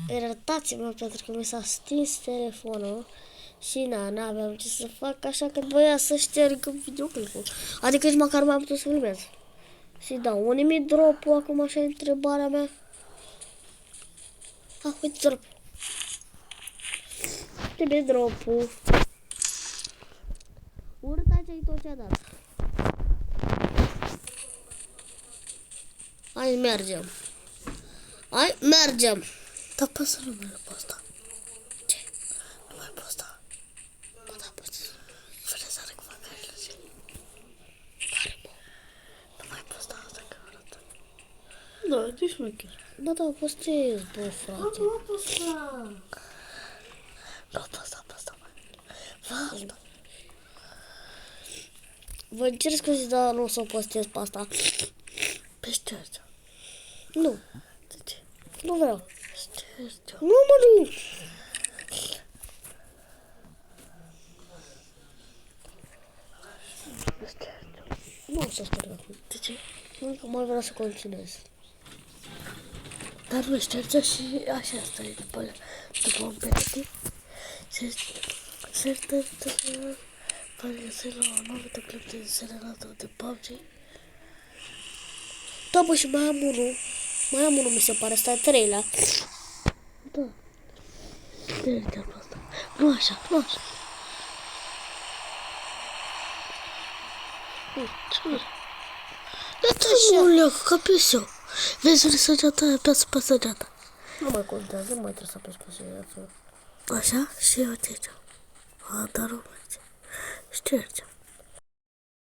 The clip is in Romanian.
iertați-mă pentru că mi s-a stins telefonul și n-aveam ce să fac, așa că voia să șterg videoclipul. Adică nici măcar nu am putut să filmez. Și da, unde mi drop-ul acum, așa e întrebarea mea. Ah, uite drop. Trebuie drop-ul. Urât aici tot ce-a dat. Hai, mergem. Hai, mergem. Dar poți să nu merg pe asta. Ce? Nu mai pe asta. Ba da, poți. Fără să arăt cum fac aici. Care, bă? Nu mai pe asta, asta că arată. Da, ce șmecher. Ba da, postez, bă, frate. Nu pe asta. Nu, pe asta, pe asta, bă. Fă asta. Vă cer scuze, dar nu o să o postez pe asta. Pe șterge. Nu. De ce? Nu vreau. Șterge. Nu, mă, nu. Șterge. Nu o să șterg acum. De ce? Nu, că mai vreau să continuez. Dar nu șterge și așa stai după un perete. Se șterge. Parcă se la un nou videoclip de serenatul de PUBG. Da, bă, și mai am unul. Mai am unul, mi se pare, ăsta e 3-lea. Da. Șterge pe asta. Nu așa, nu așa. De ce nu leagă ca pe eu? Vezi unde săgeata aia, apasă pe săgeata. Nu mai contează, nu mai trebuie să apeși pe săgeată. Așa? Și eu aici. A, dar nu merge. Șterge.